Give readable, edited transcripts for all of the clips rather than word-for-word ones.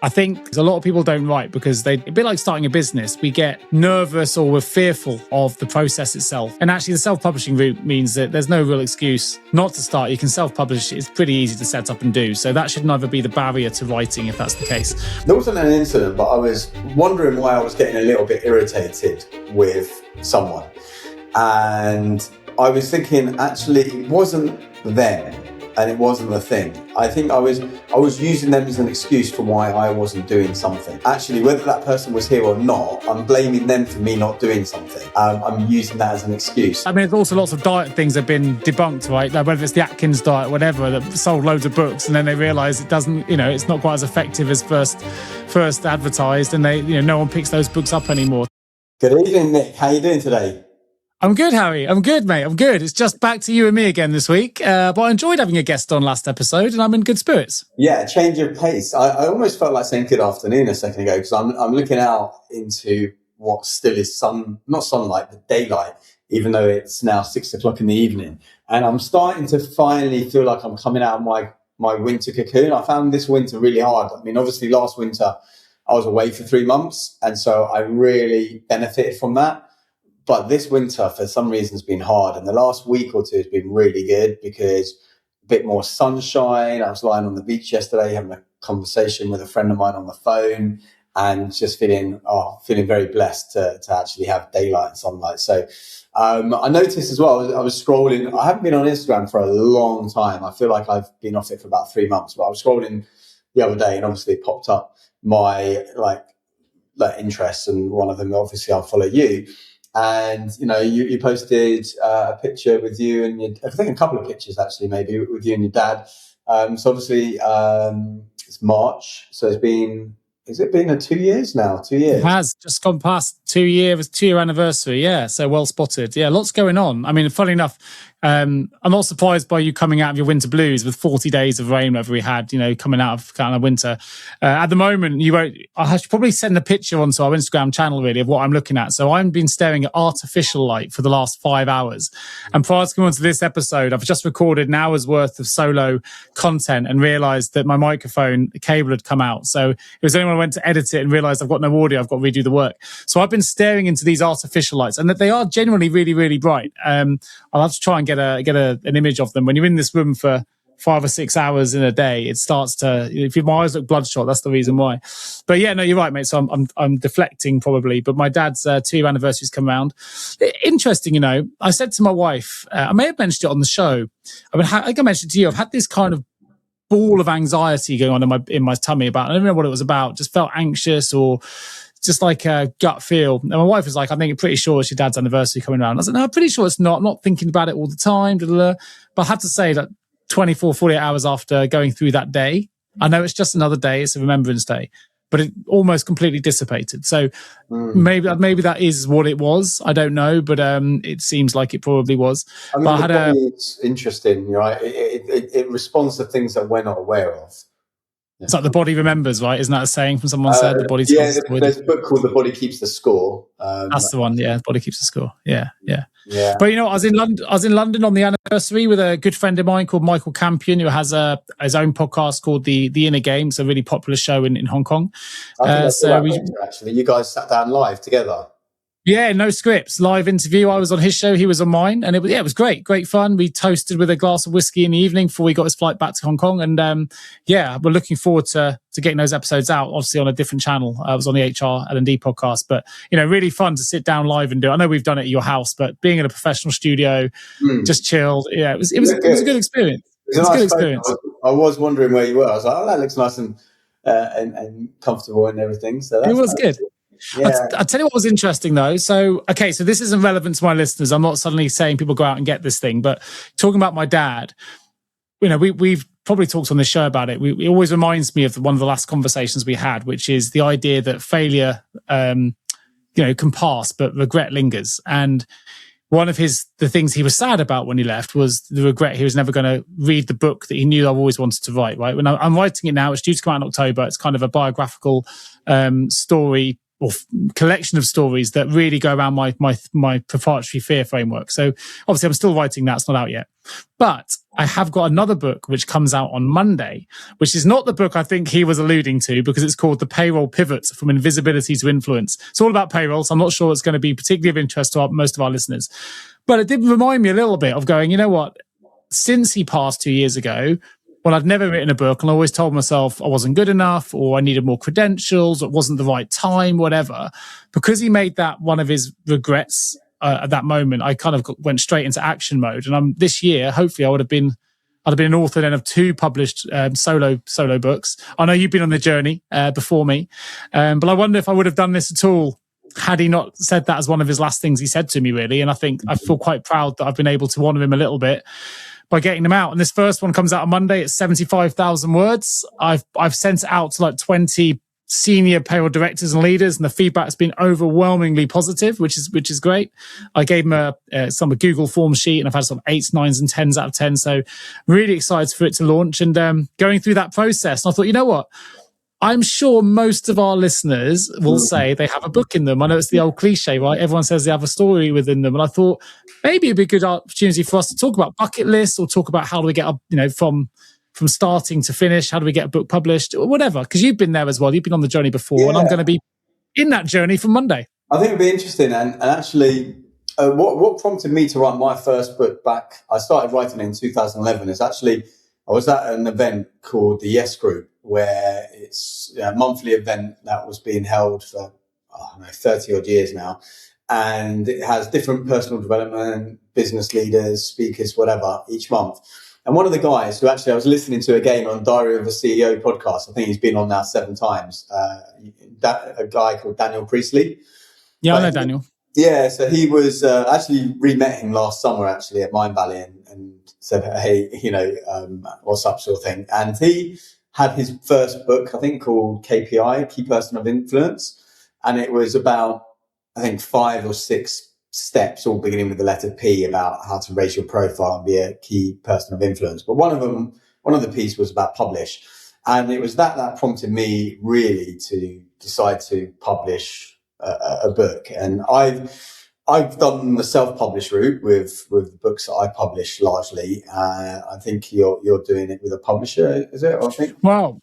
I think a lot of people don't write because a bit like starting a business, we get nervous or we're fearful of the process itself. And actually the self-publishing route means that there's no real excuse not to start. You can self-publish. It's pretty easy to set up and do. So that should never be the barrier to writing if that's the case. There wasn't an incident, but I was wondering why I was getting a little bit irritated with someone. And I was thinking, actually, it wasn't them. And it wasn't the thing. I think I was using them as an excuse for why I wasn't doing something. Actually, whether that person was here or not, I'm blaming them for me not doing something. I'm using that as an excuse. I mean, there's also lots of diet things that have been debunked, right? Like whether it's the Atkins diet, whatever, that sold loads of books, and then they realise it doesn't, it's not quite as effective as first advertised, and no one picks those books up anymore. Good evening, Nick. How are you doing today? I'm good, Harry. I'm good, mate. I'm good. It's just back to you and me again this week. But I enjoyed having a guest on last episode, and I'm in good spirits. Yeah, change of pace. I almost felt like saying good afternoon a second ago because I'm looking out into what still is not sunlight, but daylight, even though it's now 6 o'clock in the evening. And I'm starting to finally feel like I'm coming out of my winter cocoon. I found this winter really hard. I mean, obviously last winter I was away for 3 months, and so I really benefited from that. But this winter, for some reason, has been hard. And the last week or two has been really good because a bit more sunshine. I was lying on the beach yesterday having a conversation with a friend of mine on the phone and just feeling very blessed to actually have daylight and sunlight. So I noticed as well, I was scrolling. I haven't been on Instagram for a long time. I feel like I've been off it for about 3 months. But I was scrolling the other day and obviously it popped up my like interests. And one of them, obviously, I'll follow you. And, you posted a picture with you and I think a couple of pictures actually, maybe with you and your dad. So obviously it's March. So has it been 2 years now? 2 years. It has just gone past 2 years, 2-year anniversary. Yeah. So well spotted. Yeah. Lots going on. I mean, funny enough, I'm not surprised by you coming out of your winter blues with 40 days of rain, whatever we had, coming out of kind of winter. At the moment, I should probably send a picture onto our Instagram channel, really, of what I'm looking at. So I've been staring at artificial light for the last 5 hours. And prior to coming on to this episode, I've just recorded an hour's worth of solo content and realized that my microphone cable had come out. So it was only when I went to edit it and realized I've got no audio, I've got to redo the work. So I've been staring into these artificial lights and that they are genuinely really, really bright. I'll have to try and get an image of them. When you're in this room for 5 or 6 hours in a day, it starts to, if my eyes look bloodshot, that's the reason why. But yeah, no, you're right, mate. So I'm deflecting probably, but my dad's 2-year anniversary's come around. Interesting, I said to my wife, I may have mentioned it on the show. I think I mentioned to you, I've had this kind of ball of anxiety going on in my tummy about, I don't know what it was about, just felt anxious or just like a gut feel. And my wife was like, I think you're pretty sure it's your dad's anniversary coming around. I was like, no, I'm pretty sure it's not. I'm not thinking about it all the time. Blah, blah, blah. But I have to say that 24, 48 hours after going through that day, I know it's just another day. It's a Remembrance Day, but it almost completely dissipated. So maybe that is what it was. I don't know, but it seems like it probably was. I mean, it's interesting, right? It responds to things that we're not aware of. It's like the body remembers, right? Isn't that a saying from someone said? The body there's a book called The Body Keeps the Score. That's the one, yeah. The Body Keeps the Score. Yeah. But I was in London on the anniversary with a good friend of mine called Michael Campion, who has his own podcast called The Inner Game. It's a really popular show in Hong Kong. Actually, you guys sat down live together. Yeah, no scripts, live interview. I was on his show, he was on mine, and it was great fun. We toasted with a glass of whiskey in the evening before we got his flight back to Hong Kong, and we're looking forward to getting those episodes out, obviously on a different channel. I was on the HR L&D podcast, but really fun to sit down live and do it. I know we've done it at your house, but being in a professional studio, just chilled, it was a good experience. It was a good experience. I was wondering where you were. I was like, oh, that looks nice and comfortable and everything. So it was good. Yeah. I'll tell you what was interesting though. So this isn't relevant to my listeners. I'm not suddenly saying people go out and get this thing, but talking about my dad, we've probably talked on this show about it. It always reminds me of one of the last conversations we had, which is the idea that failure, can pass, but regret lingers. And one of the things he was sad about when he left was the regret he was never going to read the book that he knew I've always wanted to write, right? When I'm writing it now, it's due to come out in October. It's kind of a biographical story collection of stories that really go around my proprietary fear framework. So obviously I'm still writing that. It's not out yet. But I have got another book which comes out on Monday, which is not the book I think he was alluding to, because it's called The Payroll Pivot, From Invisibility to Influence. It's all about payroll, so I'm not sure it's going to be particularly of interest to most of our listeners. But it did remind me a little bit of going, you know what, since he passed 2 years ago, well, I'd never written a book, and I always told myself I wasn't good enough, or I needed more credentials, or it wasn't the right time, whatever. Because he made that one of his regrets at that moment, I kind of went straight into action mode. And this year, hopefully, I'd have been an author then of 2 published solo books. I know you've been on the journey before me, but I wonder if I would have done this at all had he not said that as one of his last things he said to me, really. And I think I feel quite proud that I've been able to honour him a little bit by getting them out. And this first one comes out on Monday. It's 75,000 words. I've sent it out to like 20 senior payroll directors and leaders, and the feedback has been overwhelmingly positive, which is great. I gave them a Google form sheet, and I've had some 8s, 9s, and 10s out of 10. So really excited for it to launch, and going through that process. And I thought, you know what? I'm sure most of our listeners will say they have a book in them. I know it's the old cliche, right? Everyone says they have a story within them. And I thought maybe it'd be a good opportunity for us to talk about bucket lists, or talk about how do we get up, from starting to finish, how do we get a book published, or whatever. Because you've been there as well. You've been on the journey before, and I'm going to be in that journey from Monday. I think it'd be interesting. And actually, what prompted me to write my first book back, I started writing in 2011, is actually, I was at an event called the Yes Group, where it's a monthly event that was being held for 30 odd years now. And it has different personal development, business leaders, speakers, whatever, each month. And one of the guys who actually I was listening to again on Diary of a CEO podcast, I think he's been on now 7 times, a guy called Daniel Priestley. Yeah, I know Daniel. Yeah, so he was actually re-met him last summer actually at Mind Valley, and said, hey, what's up, sort of thing. And he had his first book, I think, called KPI, Key Person of Influence. And it was about, I think, 5 or 6 steps, all beginning with the letter P, about how to raise your profile and be a key person of influence. But one of the pieces was about publish. And it was that prompted me really to decide to publish a book. And I've done the self-published route with the books that I publish largely. I think you're doing it with a publisher, is it? I think. Well,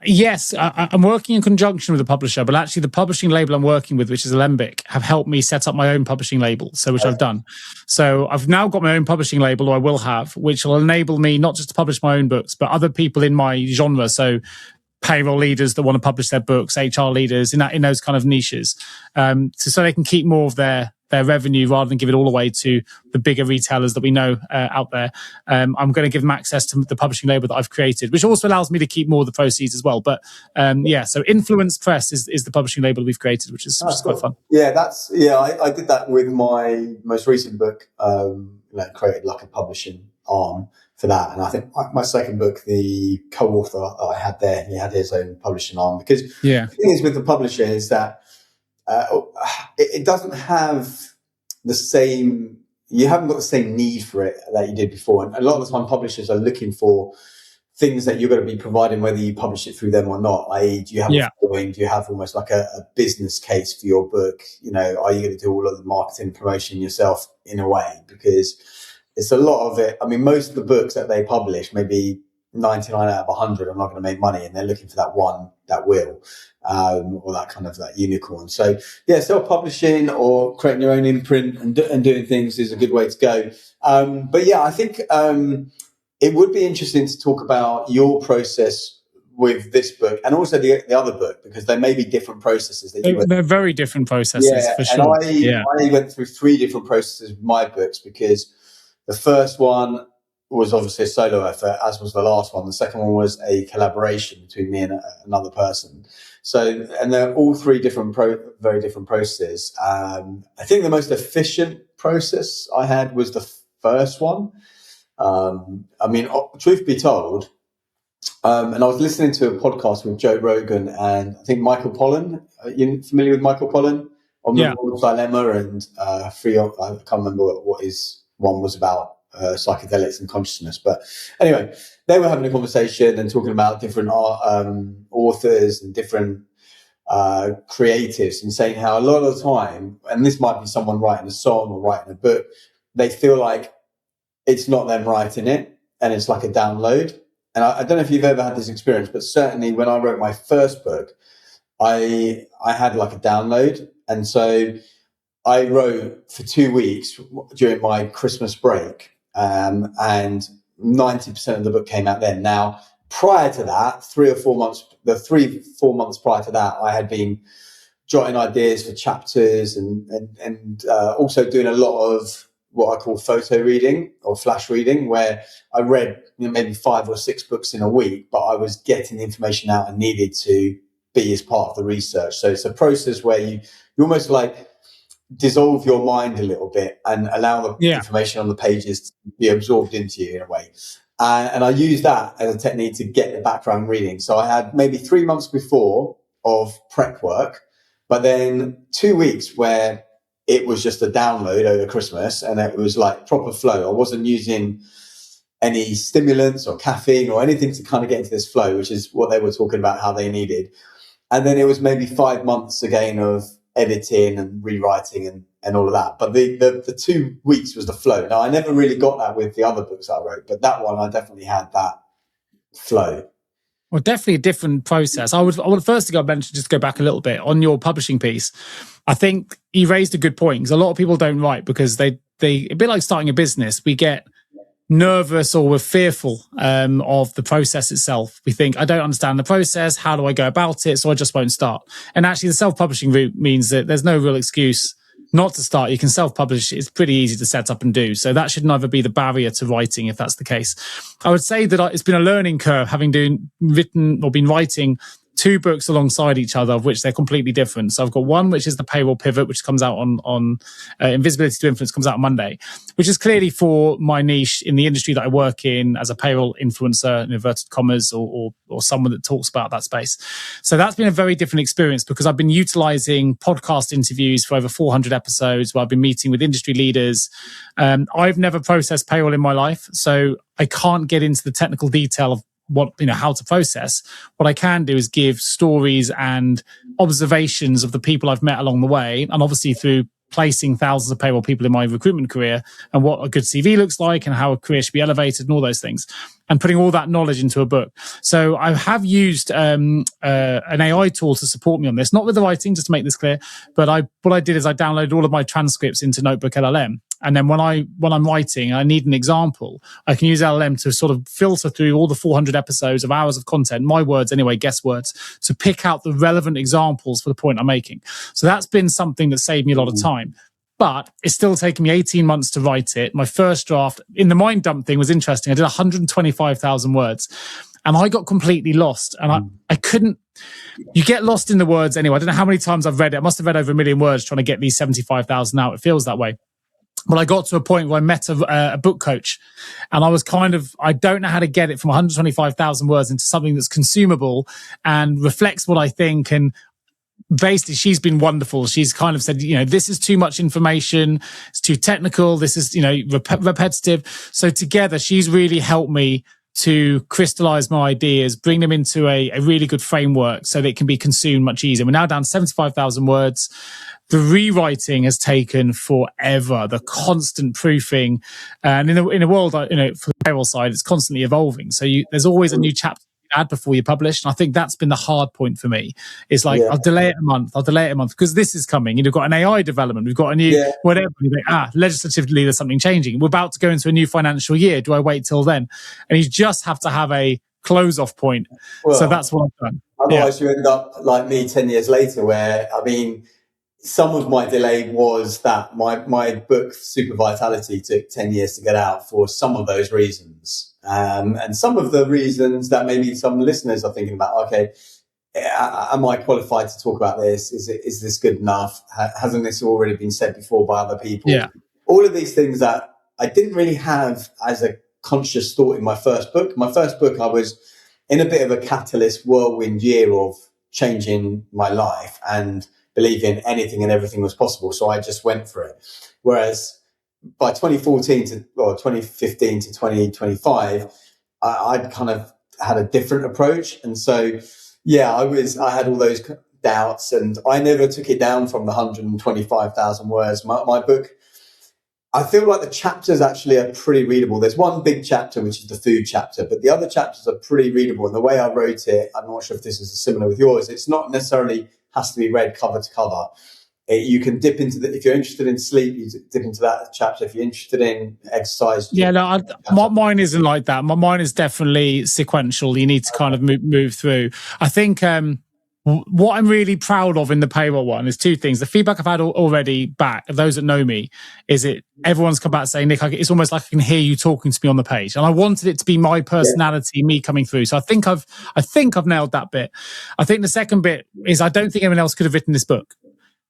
yes, I'm working in conjunction with a publisher, but actually the publishing label I'm working with, which is Alembic, have helped me set up my own publishing label, which I've done. So I've now got my own publishing label, or I will have, which will enable me not just to publish my own books, but other people in my genre. So payroll leaders that want to publish their books, HR leaders in those kind of niches, so they can keep more of their revenue rather than give it all away to the bigger retailers that we know out there. I'm going to give them access to the publishing label that I've created, which also allows me to keep more of the proceeds as well. But so Influence Press is the publishing label we've created, which is quite fun. Yeah, I did that with my most recent book. Created like a publishing arm for that. And I think my second book, the co-author I had there, he had his own publishing arm, because the thing is with the publisher is that it doesn't have the same, you haven't got the same need for it that you did before. And a lot of the time publishers are looking for things that you're going to be providing, whether you publish it through them or not. I.e., do you have a following? Do you have almost like a business case for your book? Are you going to do all of the marketing promotion yourself in a way? Because it's a lot of it. I mean, most of the books that they publish, maybe 99 out of 100 are not going to make money, and they're looking for that one that will, or that kind of that unicorn. So self-publishing or creating your own imprint and doing things is a good way to go. I think it would be interesting to talk about your process with this book and also the other book, because there may be different processes that you went. They're very different processes, for sure. And I went through 3 different processes with my books, because the first one was obviously a solo effort, as was the last one. The second one was a collaboration between me and another person. So, and they're all 3 different, very different processes. I think the most efficient process I had was the first one. Truth be told, and I was listening to a podcast with Joe Rogan and I think Michael Pollan. Are you familiar with Michael Pollan? On the Dilemma and Free. I can't remember what his one was about. Psychedelics and consciousness. But anyway, they were having a conversation and talking about different authors and different creatives and saying how a lot of the time, and this might be someone writing a song or writing a book, they feel like it's not them writing it and it's like a download. And I don't know if you've ever had this experience, but certainly when I wrote my first book, I had like a download. And so I wrote for 2 weeks during my Christmas break, and 90% of the book came out then. Now, prior to that, 3 or 4 months, the 3-4 months prior to that, I had been jotting ideas for chapters and also doing a lot of what I call photo reading or flash reading, where I read maybe 5 or 6 books in a week, but I was getting the information out I needed to be as part of the research. So it's a process where you almost like dissolve your mind a little bit and allow the information on the pages to be absorbed into you in a way. And I use that as a technique to get the background reading. So I had maybe 3 months before of prep work, but then 2 weeks where it was just a download over Christmas and it was like proper flow. I wasn't using any stimulants or caffeine or anything to kind of get into this flow, which is what they were talking about, how they needed. And then it was maybe 5 months again of editing and rewriting and all of that. But the 2 weeks was the flow. Now, I never really got that with the other books I wrote, but that one, I definitely had that flow. Well, definitely a different process. I would first go mention, just go back a little bit on your publishing piece. I think you raised a good point because a lot of people don't write because they a bit like starting a business. We get nervous or we're fearful of the process itself. We think, I don't understand the process. How do I go about it? So I just won't start. And actually, the self-publishing route means that there's no real excuse not to start. You can self-publish. It's pretty easy to set up and do. So that should never be the barrier to writing, if that's the case. I would say that it's been a learning curve having been writing 2 books alongside each other, of which they're completely different. So I've got one, which is the Payroll Pivot, which comes out on Invisibility to Influence, comes out on Monday, which is clearly for my niche in the industry that I work in as a payroll influencer, in inverted commas, or someone that talks about that space. So that's been a very different experience because I've been utilizing podcast interviews for over 400 episodes where I've been meeting with industry leaders. I've never processed payroll in my life, so I can't get into the technical detail of how to process. What I can do is give stories and observations of the people I've met along the way, and obviously through placing thousands of payroll people in my recruitment career, and what a good CV looks like and how a career should be elevated and all those things, and putting all that knowledge into a book. So I have used an AI tool to support me on this, not with the writing, just to make this clear, but what I did is I downloaded all of my transcripts into Notebook LLM. And then when I'm writing, I need an example, I can use LLM to sort of filter through all the 400 episodes of hours of content, my words anyway, guess words, to pick out the relevant examples for the point I'm making. So that's been something that saved me a lot of time. But it's still taken me 18 months to write it. My first draft in the mind dump thing was interesting. I did 125,000 words and I got completely lost. And I couldn't, you get lost in the words anyway. I don't know how many times I've read it. I must have read over 1 million words trying to get these 75,000 out. It feels that way. But I got to a point where I met a book coach and I was I don't know how to get it from 125,000 words into something that's consumable and reflects what I think. And basically, she's been wonderful. She's kind of said, this is too much information. It's too technical. This is, repetitive. So together, she's really helped me to crystallize my ideas, bring them into a really good framework so that it can be consumed much easier. We're now down to 75,000 words. The rewriting has taken forever, the constant proofing. And in a world, for the payroll side, it's constantly evolving. So there's always a new chapter to add before you publish. And I think that's been the hard point for me. It's like, I'll delay it a month because this is coming. We've got an AI development. We've got a new whatever. Legislatively, there's something changing. We're about to go into a new financial year. Do I wait till then? And you just have to have a close-off point. Well, so that's what I've done. Otherwise, you end up like me 10 years later where, some of my delay was that my book, Super Vitality, took 10 years to get out for some of those reasons. And some of the reasons that maybe some listeners are thinking about, okay, am I qualified to talk about this? Is this good enough? Hasn't this already been said before by other people? Yeah. All of these things that I didn't really have as a conscious thought in my first book. My first book, I was in a bit of a catalyst whirlwind year of changing my life and believing anything and everything was possible. So I just went for it. Whereas by 2015 to 2025, I'd kind of had a different approach. And so, I had all those doubts, and I never took it down from the 125,000 words. My book, I feel like the chapters actually are pretty readable. There's one big chapter, which is the food chapter, but the other chapters are pretty readable. And the way I wrote it, I'm not sure if this is similar with yours, it's not necessarily has to be read cover to cover. You can dip into if you're interested in sleep, you dip into that chapter. If you're interested in exercise, mine isn't like that. Mine is definitely sequential. You need to kind of move through. I think what I'm really proud of in the payroll one is two things. The feedback I've had already back of those that know me is everyone's come back saying, Nick, it's almost like I can hear you talking to me on the page, and I wanted it to be my personality, me coming through. So I think I've nailed that bit. I think the second bit is I don't think anyone else could have written this book.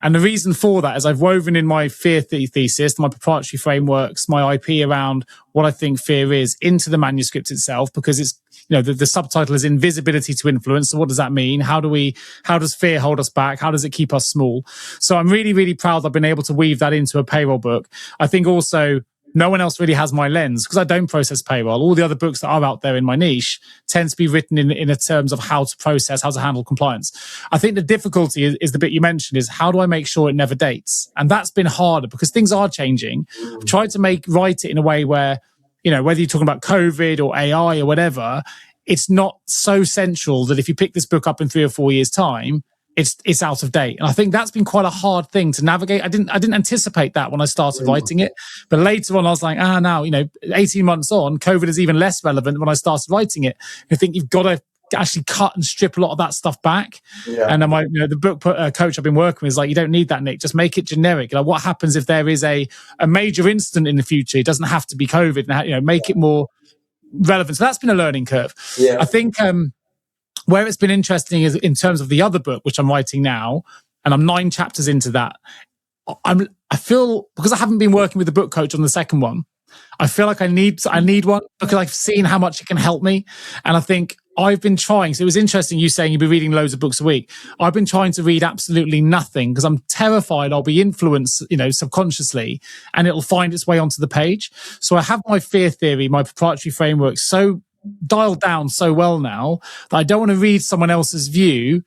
And the reason for that is I've woven in my fear thesis, my proprietary frameworks, my IP around what I think fear is into the manuscript itself, because it's, the subtitle is Invisibility to Influence. So what does that mean? How does fear hold us back? How does it keep us small? So I'm really, really proud I've been able to weave that into a payroll book. I think also no one else really has my lens because I don't process payroll. All the other books that are out there in my niche tend to be written in terms of how to process, how to handle compliance. I think the difficulty is the bit you mentioned is how do I make sure it never dates? And that's been harder because things are changing. I've tried to write it in a way where, whether you're talking about COVID or AI or whatever, it's not so central that if you pick this book up in 3 or 4 years' time, it's out of date. And I think that's been quite a hard thing to navigate. I didn't anticipate that when I started writing it. But later on, I was like, now, 18 months on, COVID is even less relevant when I started writing it. I think you've got to actually cut and strip a lot of that stuff back. Yeah. And the book coach I've been working with is like, you don't need that, Nick. Just make it generic. Like, what happens if there is a major incident in the future? It doesn't have to be COVID. Make it more relevant. So that's been a learning curve. Yeah. I think where it's been interesting is in terms of the other book, which I'm writing now, and I'm 9 chapters into that. I feel, because I haven't been working with the book coach on the second one, I feel like I need one because I've seen how much it can help me. And I think I've been trying. So it was interesting you saying you'd be reading loads of books a week. I've been trying to read absolutely nothing because I'm terrified I'll be influenced, subconsciously, and it'll find its way onto the page. So I have my fear theory, my proprietary framework so dialed down so well now that I don't want to read someone else's view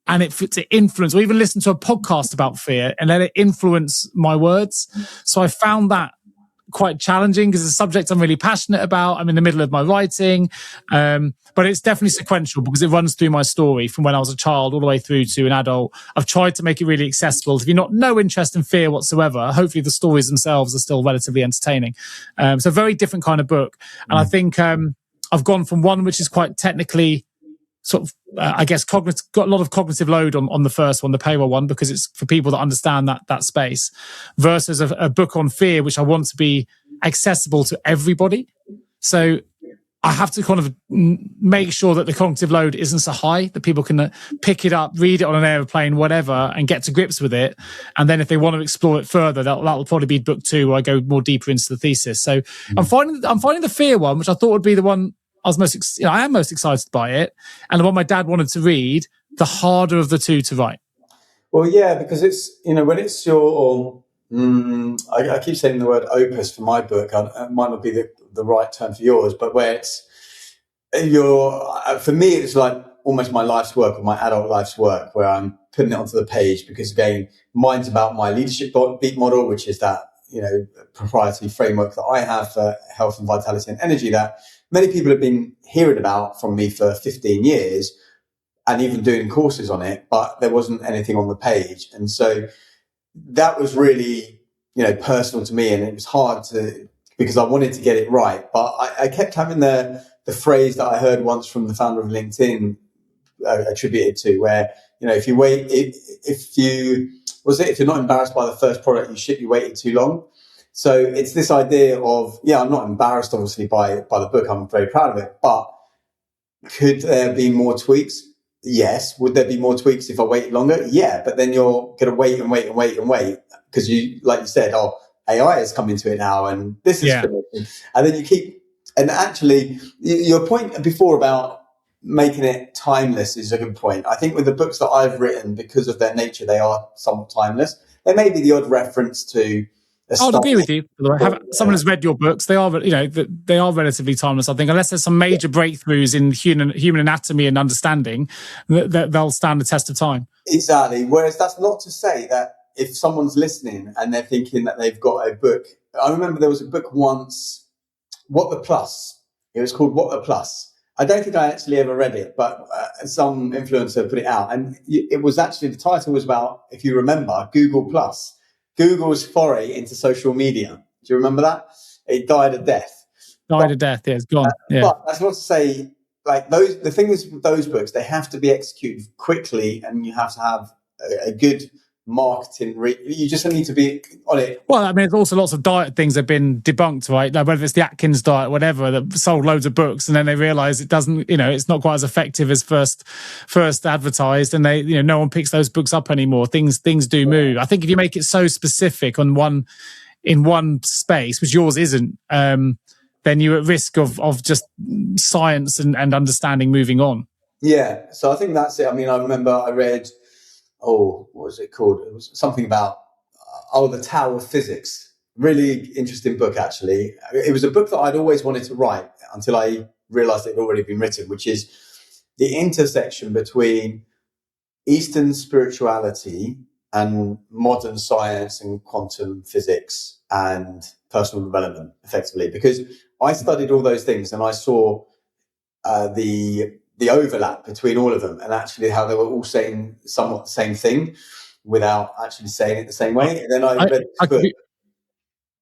and it to influence, or even listen to a podcast about fear and let it influence my words. So I found that quite challenging because it's a subject I'm really passionate about. I'm in the middle of my writing, but it's definitely sequential because it runs through my story from when I was a child all the way through to an adult. I've tried to make it really accessible. If you're no interest in fear whatsoever, hopefully the stories themselves are still relatively entertaining. So a very different kind of book. And I think I've gone from one which is quite technically sort of, got a lot of cognitive load on the first one, the payroll one, because it's for people that understand that space, versus a book on fear, which I want to be accessible to everybody. So I have to kind of make sure that the cognitive load isn't so high that people can pick it up, read it on an airplane, whatever, and get to grips with it. And then if they want to explore it further, that'll probably be book 2 where I go more deeper into the thesis. So I'm finding the fear one, which I thought would be the one I am most excited by it, and the one my dad wanted to read, the harder of the two to write. Well, yeah, because it's, when it's your, I keep saying the word opus for my book. It might not be the right term for yours, but where it's for me, it's like almost my life's work or my adult life's work, where I'm putting it onto the page because, again, mine's about my leadership beat model, which is that, proprietary framework that I have for health and vitality and energy that many people have been hearing about from me for 15 years and even doing courses on it, but there wasn't anything on the page. And so that was really, personal to me. And it was hard because I wanted to get it right. But I kept having the phrase that I heard once from the founder of LinkedIn attributed to, where, if you're not embarrassed by the first product you ship, you waited too long. So it's this idea of, I'm not embarrassed, obviously, by the book. I'm very proud of it. But could there be more tweaks? Yes. Would there be more tweaks if I waited longer? Yeah. But then you're going to wait and wait and wait and wait because you, like you said, AI has come into it now and this is finished. And then you keep, and actually your point before about making it timeless is a good point. I think with the books that I've written, because of their nature, they are somewhat timeless. There may be the odd reference to I would agree with you. Someone has read your books. They are, they are relatively timeless. I think, unless there's some major breakthroughs in human anatomy and understanding, that they'll stand the test of time. Exactly. Whereas that's not to say that if someone's listening and they're thinking that they've got a book, I remember there was a book once, What the Plus. It was called What the Plus. I don't think I actually ever read it, but some influencer put it out, and it was actually, the title was about, if you remember, Google Plus. Google's foray into social media. Do you remember that? It died a death. Yeah, it's gone. But that's not to say, like, the thing is with those books, they have to be executed quickly, and you have to have a good marketing. You just need to be on it. Well, I mean, there's also lots of diet things that have been debunked, right? Like whether it's the Atkins diet, whatever, that sold loads of books, and then they realize it doesn't, it's not quite as effective as first advertised, and they, no one picks those books up anymore. Things do move. I think if you make it so specific in one space, which yours isn't, then you're at risk of just science and understanding moving on. Yeah, so I think that's it. I mean, I remember I read, what was it called? It was something about, The Tao of Physics. Really interesting book, actually. It was a book that I'd always wanted to write until I realized it had already been written, which is the intersection between Eastern spirituality and modern science and quantum physics and personal development, effectively. Because I studied all those things and I saw the overlap between all of them, and actually how they were all saying somewhat the same thing without actually saying it the same way. And then I read this book.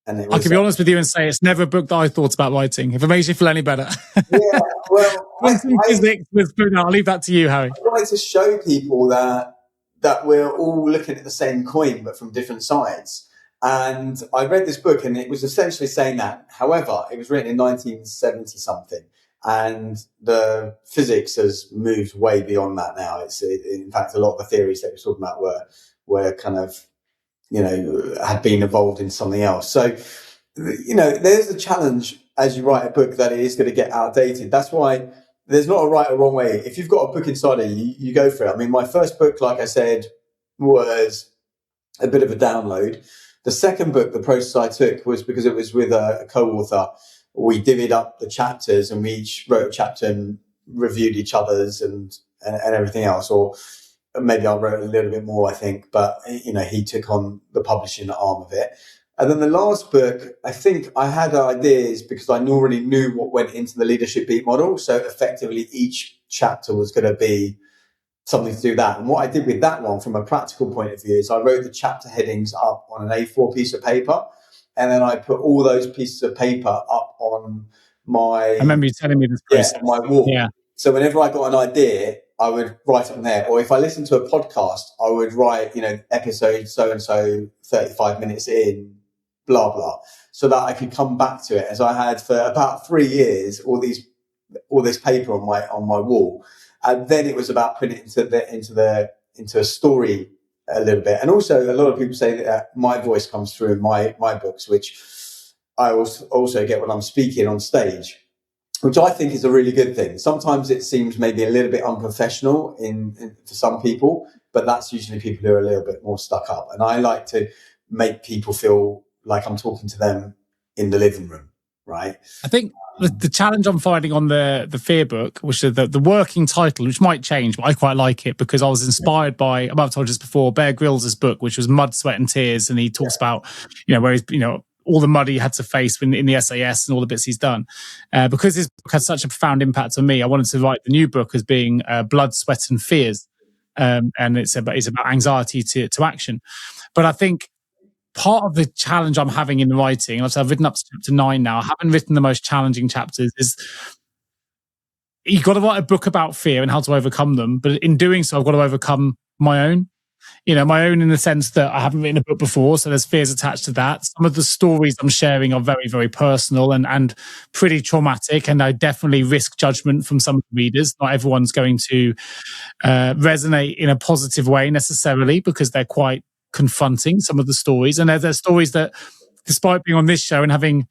I can be honest with you and say it's never a book that I thought about writing, if it makes you feel any better. Yeah, well, physics was, I'll leave that to you, Harry. I wanted to show people that we're all looking at the same coin, but from different sides. And I read this book, and it was essentially saying that. However, it was written in 1970 something. And the physics has moved way beyond that now. In fact, a lot of the theories that we're talking about were kind of, had been evolved in something else. So, there's a challenge as you write a book that it is going to get outdated. That's why there's not a right or wrong way. If you've got a book inside of you, you go for it. I mean, my first book, like I said, was a bit of a download. The second book, the process I took, was because it was with a co-author. We divvied up the chapters and we each wrote a chapter and reviewed each other's and everything else. Or maybe I wrote a little bit more, I think, but he took on the publishing arm of it. And then the last book, I think I had ideas because I already knew what went into the leadership beat model. So effectively each chapter was going to be something to do that. And what I did with that one from a practical point of view is I wrote the chapter headings up on an A4 piece of paper. And then I put all those pieces of paper up on I remember you telling me this process. On my wall. Yeah. So whenever I got an idea, I would write it on there. Or if I listened to a podcast, I would write, episode so-and-so, 35 minutes in, blah, blah, so that I could come back to it. As I had for about 3 years, all this paper on my wall. And then it was about putting it into a story a little bit. And also a lot of people say that my voice comes through in my books, which I also get when I'm speaking on stage, which I think is a really good thing. Sometimes it seems maybe a little bit unprofessional for some people, but that's usually people who are a little bit more stuck up. And I like to make people feel like I'm talking to them in the living room, right? I think the challenge I'm finding on the Fear book, which is the working title, which might change, but I quite like it because I was inspired by, I've told you this before, Bear Grylls' book, which was Mud, Sweat and Tears. And he talks about, where he's, all the mud he had to face in the SAS and all the bits he's done. Because his book had such a profound impact on me, I wanted to write the new book as being Blood, Sweat and Fears. And it's about anxiety to action. But I think part of the challenge I'm having in writing, and I've written up to chapter 9 now, I haven't written the most challenging chapters, is you've got to write a book about fear and how to overcome them. But in doing so, I've got to overcome my own. My own in the sense that I haven't written a book before, so there's fears attached to that. Some of the stories I'm sharing are very, very personal and pretty traumatic, and I definitely risk judgment from some of the readers. Not everyone's going to resonate in a positive way necessarily because they're quite confronting, some of the stories. And there's stories that, despite being on this show and having,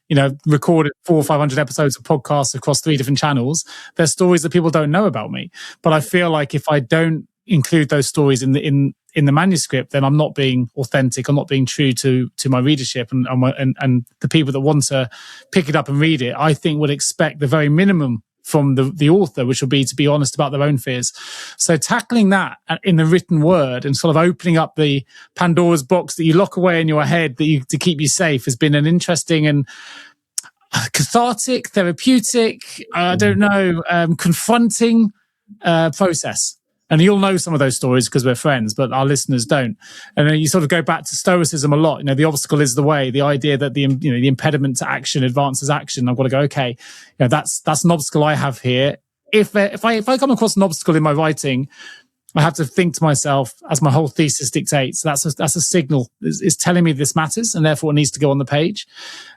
recorded 400 or 500 episodes of podcasts across 3 different channels, there's stories that people don't know about me. But I feel like if I don't include those stories in the manuscript, then I'm not being authentic. I'm not being true to my readership, and the people that want to pick it up and read it, I think, would expect the very minimum from the author, which will be to be honest about their own fears. So tackling that in the written word and sort of opening up the Pandora's box that you lock away in your head to keep you safe has been an interesting and cathartic, therapeutic, I don't know, confronting process. And you'll know some of those stories because we're friends, but our listeners don't. And then you sort of go back to Stoicism a lot. The obstacle is the way. The idea that the impediment to action advances action. I've got to go, okay, that's an obstacle I have here. If I come across an obstacle in my writing, I have to think to myself, as my whole thesis dictates, that's a signal. It's telling me this matters, and therefore it needs to go on the page.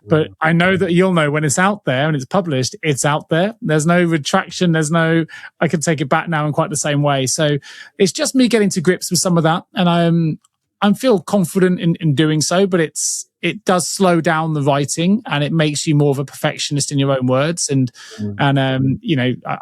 But I know that you'll know when it's out there and it's published, it's out there. There's no retraction. I can take it back now in quite the same way. So it's just me getting to grips with some of that. And I feel confident in doing so, but it does slow down the writing, and it makes you more of a perfectionist in your own words. And I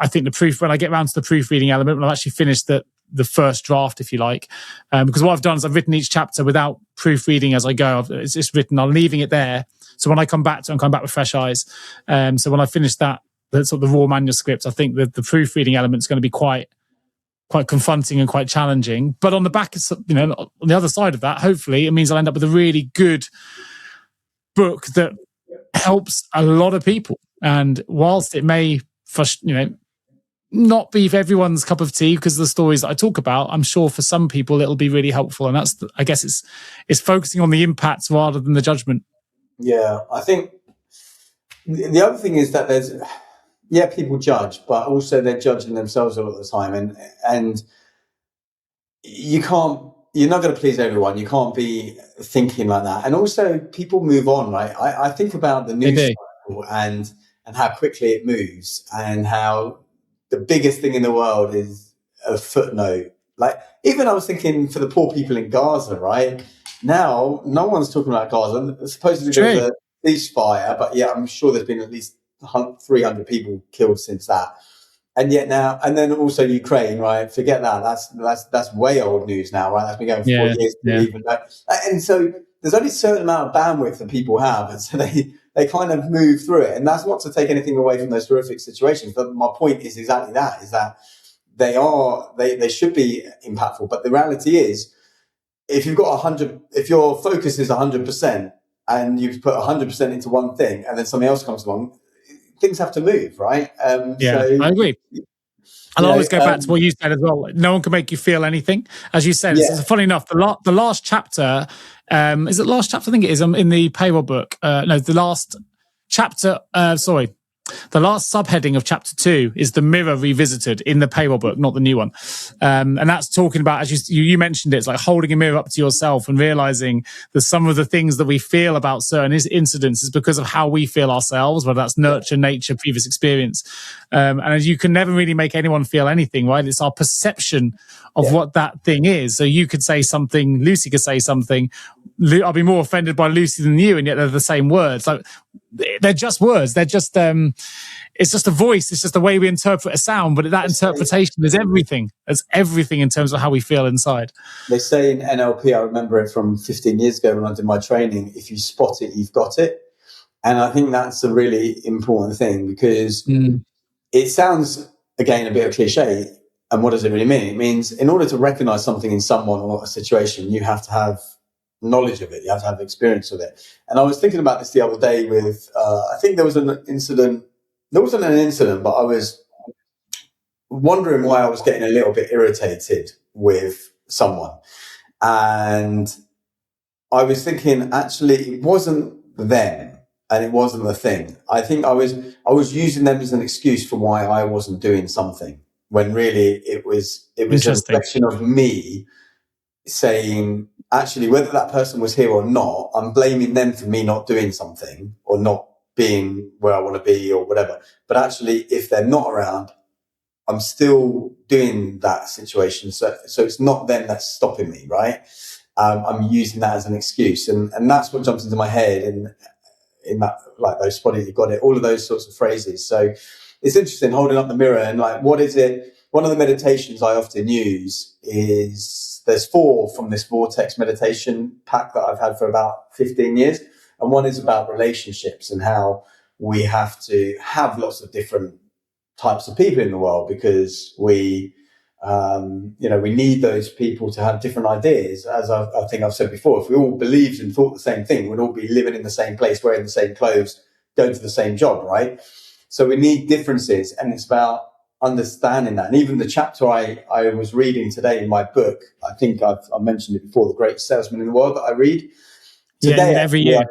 think when I get around to the proofreading element, when I've actually finished the first draft, if you like, because what I've done is I've written each chapter without proofreading as I go. It's just written. I'm leaving it there. So when I come back I'm coming back with fresh eyes. So when I finish the sort of the raw manuscript, I think that the proofreading element is going to be quite confronting and quite challenging. But on the back, on the other side of that, hopefully it means I'll end up with a really good book that helps a lot of people. And whilst it may, not be everyone's cup of tea because of the stories that I talk about, I'm sure for some people it'll be really helpful. And I guess it's focusing on the impacts rather than the judgment. Yeah, I think the other thing is that people judge, but also they're judging themselves a lot of the time, and you're not going to please everyone. You can't be thinking like that. And also people move on, right? I think about the news cycle and how quickly it moves, and how the biggest thing in the world is a footnote. Like, even I was thinking for the poor people in Gaza, right? Now, no one's talking about Gaza. Supposedly there's a ceasefire, but I'm sure there's been at least 300 people killed since that. And yet now, and then also Ukraine, right? Forget that. That's way old news now, right? That's been going for 4 years. Even and so there's only a certain amount of bandwidth that people have, and so they kind of move through it. And that's not to take anything away from those horrific situations. But my point is exactly that: is that they should be impactful. But the reality is, if you've got 100, if your focus is 100%, and you've put 100% into one thing, and then something else comes along, things have to move, right? So, I agree. And I always go back to what you said as well. No one can make you feel anything. As you said, it's funny enough, the last chapter, is it last chapter? I think it is in the Payroll book. The last chapter, the last subheading of chapter 2 is the mirror revisited in the Payroll book, not the new one. And that's talking about, as you mentioned, it's like holding a mirror up to yourself and realizing that some of the things that we feel about certain incidents is because of how we feel ourselves, whether that's nurture, nature, previous experience. And as you can never really make anyone feel anything, right? It's our perception of what that thing is. So you could say something, Lucy could say something, I'll be more offended by Lucy than you, and yet they're the same words. Like, they're just words. They're just it's just a voice. It's just the way we interpret a sound. But that interpretation is everything. It's everything in terms of how we feel inside. They say in NLP, I remember it from 15 years ago when I did my training, if you spot it, you've got it. And I think that's a really important thing, because it sounds, again, a bit of cliche. And what does it really mean? It means in order to recognize something in someone or a situation, you have to have knowledge of it. You have to have experience of it. And I was thinking about this the other day with, I think there was an incident. There wasn't an incident, but I was wondering why I was getting a little bit irritated with someone. And I was thinking, actually, it wasn't them and it wasn't the thing. I think I was using them as an excuse for why I wasn't doing something, when really it was a reflection of me saying, actually, whether that person was here or not, I'm blaming them for me not doing something or not being where I want to be or whatever. But actually, if they're not around, I'm still doing that situation. So it's not them that's stopping me, right? I'm using that as an excuse. And that's what jumps into my head in that, like, those spotty, you got it, all of those sorts of phrases. So it's interesting holding up the mirror and, like, what is it? one of the meditations I often use is, there's 4 from this Vortex meditation pack that I've had for about 15 years. And one is about relationships and how we have to have lots of different types of people in the world, because we need those people to have different ideas. As I think I've said before, if we all believed and thought the same thing, we'd all be living in the same place, wearing the same clothes, going to the same job, right? So we need differences, and it's about understanding that. And even the chapter I was reading today in my book, I think I've mentioned it before, The Great Salesman in the World, that I read today. Every year.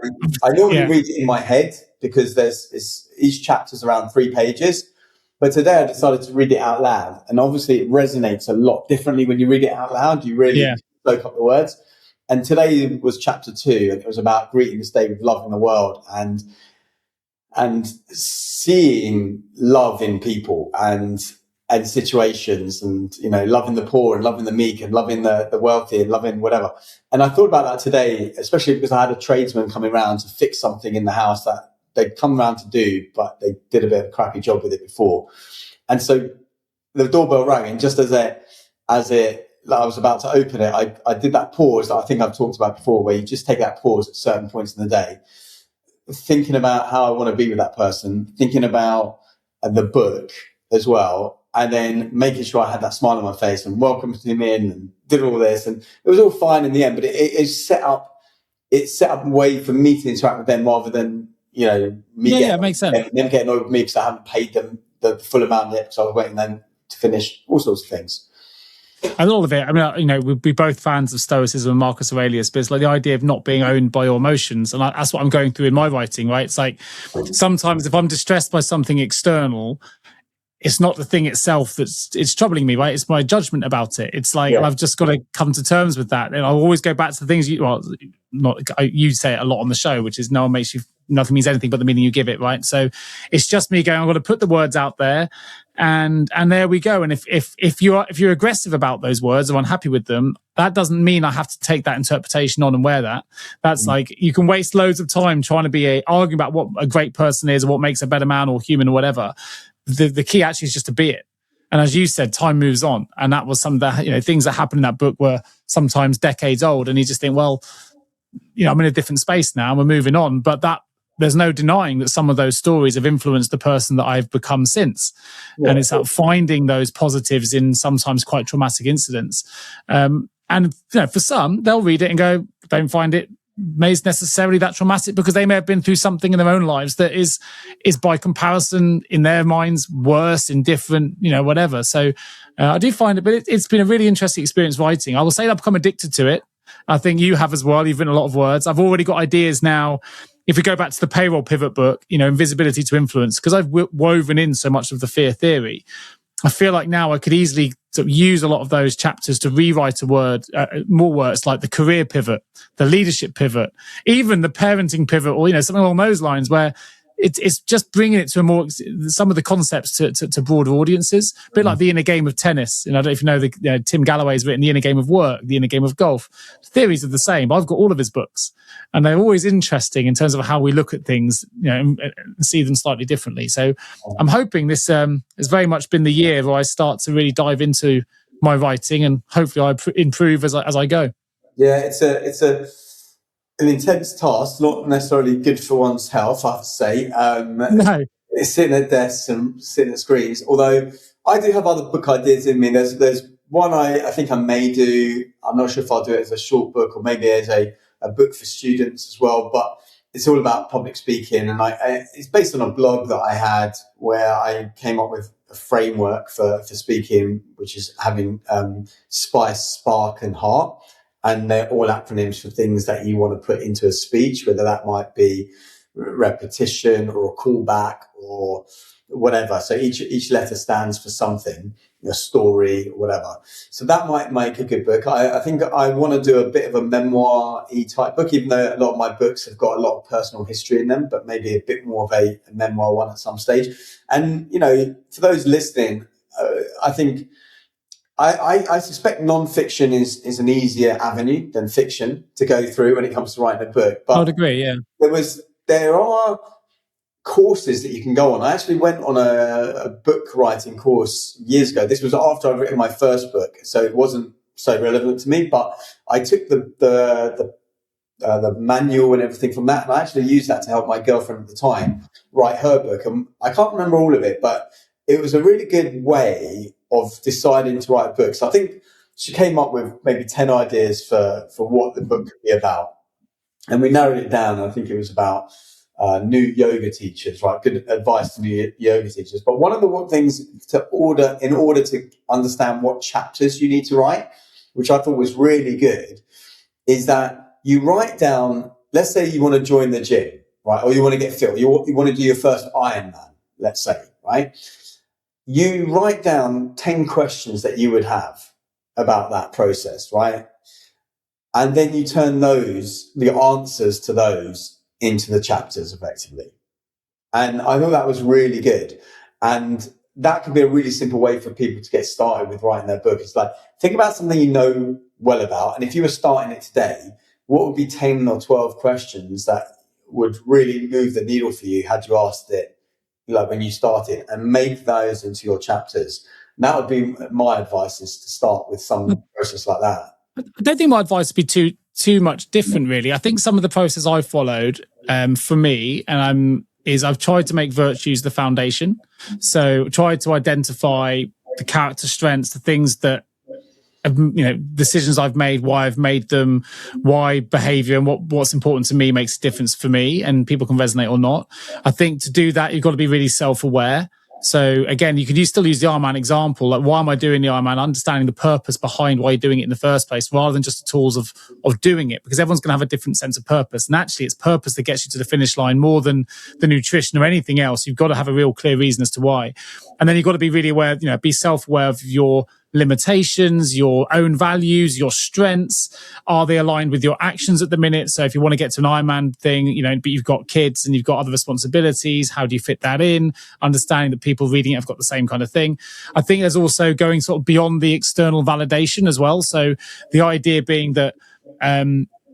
I normally read it in my head, because each chapter's around 3 pages. But today I decided to read it out loud. And obviously it resonates a lot differently when you read it out loud. You really soak up the words. And today was chapter 2, and it was about greeting this day with love in the world, and seeing love in people and situations, and, loving the poor and loving the meek and loving the wealthy and loving whatever. And I thought about that today, especially because I had a tradesman coming around to fix something in the house that they'd come around to do, but they did a bit of a crappy job with it before. And so the doorbell rang, and just as I was about to open it, I did that pause that I think I've talked about before, where you just take that pause at certain points in the day, thinking about how I want to be with that person, thinking about the book as well, and then making sure I had that smile on my face and welcomed him in and did all this. And it was all fine in the end, but it set up a way for me to interact with them, rather than, it makes sense. Them getting annoyed with me because I haven't paid them the full amount yet, because I was waiting then to finish all sorts of things. And all of it, I mean, we're both fans of Stoicism and Marcus Aurelius, but it's like the idea of not being owned by your emotions. And that's what I'm going through in my writing, right? It's like, sometimes if I'm distressed by something external, it's not the thing itself it's troubling me, right? It's my judgment about it. It's like, I've just got to come to terms with that. And I'll always go back to the things you say it a lot on the show, which is nothing means anything but the meaning you give it, right? So it's just me going, I've got to put the words out there, and there we go. And if you're aggressive about those words or unhappy with them, that doesn't mean I have to take that interpretation on and wear that. That's like, you can waste loads of time trying to arguing about what a great person is or what makes a better man or human or whatever. The key actually is just to be it. And as you said, time moves on. And that was some of the things that happened in that book were sometimes decades old. And you just think, well, I'm in a different space now and we're moving on. But there's no denying that some of those stories have influenced the person that I've become since. Yeah. And it's about finding those positives in sometimes quite traumatic incidents. And for some, they'll read it and go, don't find it necessarily that traumatic, because they may have been through something in their own lives that is by comparison in their minds worse, indifferent, whatever. So I do find it, but it's been a really interesting experience writing. I will say that I've become addicted to it. I think you have as well. You've written a lot of words. I've already got ideas now. If we go back to the Payroll Pivot book, Invisibility to Influence, because I've woven in so much of the fear theory, I feel like now I could easily sort of use a lot of those chapters to rewrite more words like the career pivot, the leadership pivot, even the parenting pivot, or something along those lines, where it's just bringing it to some of the concepts to broader audiences, a bit like the inner game of tennis. I don't know if you know Tim Galloway's written The Inner Game of Work, The Inner Game of Golf. The theories are the same. I've got all of his books, and they're always interesting in terms of how we look at things, and see them slightly differently. So I'm hoping this has very much been the year where I start to really dive into my writing, and hopefully I improve as I go. Yeah, it's an intense task, not necessarily good for one's health, I have to say. No. It's sitting at desks and sitting at screens. Although I do have other book ideas in me. There's one I think I may do. I'm not sure if I'll do it as a short book or maybe as a book for students as well. But it's all about public speaking, and it's based on a blog that I had where I came up with a framework for speaking, which is having spice, spark, and heart. And they're all acronyms for things that you want to put into a speech, whether that might be repetition or a callback or whatever. So each letter stands for something, a story, whatever. So that might make a good book. I think I want to do a bit of a memoir-y type book, even though a lot of my books have got a lot of personal history in them, but maybe a bit more of a memoir one at some stage. And, for those listening, I think I suspect non-fiction is an easier avenue than fiction to go through when it comes to writing a book. But I would agree, yeah. There are courses that you can go on. I actually went on a book writing course years ago. This was after I'd written my first book, so it wasn't so relevant to me, but I took the manual and everything from that, and I actually used that to help my girlfriend at the time write her book. And I can't remember all of it, but it was a really good way of deciding to write books. I think she came up with maybe 10 ideas for what the book could be about. And we narrowed it down. I think it was about new yoga teachers, right? Good advice to new yoga teachers. But one of the things in order to understand what chapters you need to write, which I thought was really good, is that you write down, let's say you want to join the gym, right? Or you want to get fit, or you want to do your first Ironman, let's say, right? You write down 10 questions that you would have about that process, right? And then you turn the answers to those into the chapters effectively. And I thought that was really good. And that could be a really simple way for people to get started with writing their book. It's like, think about something you know well about. And if you were starting it today, what would be 10 or 12 questions that would really move the needle for you had you asked it, like when you started, and make those into your chapters. And that would be my advice, is to start with some process like that. I don't think my advice would be too much different, really. I think some of the process I followed for me, is I've tried to make virtues the foundation. So tried to identify the character strengths, the things that, decisions I've made, why I've made them, why behavior and what's important to me makes a difference for me, and people can resonate or not. I think to do that, you've got to be really self-aware. So again, you could still use the Ironman example. Like, why am I doing the Ironman? Understanding the purpose behind why you're doing it in the first place, rather than just the tools of doing it, because everyone's going to have a different sense of purpose. And actually, it's purpose that gets you to the finish line more than the nutrition or anything else. You've got to have a real clear reason as to why. And then you've got to be really aware, be self-aware of your limitations, your own values, your strengths. Are they aligned with your actions at the minute? So if you want to get to an Ironman thing, but you've got kids and you've got other responsibilities, how do you fit that in? Understanding that people reading it have got the same kind of thing. I think there's also going sort of beyond the external validation as well. So the idea being that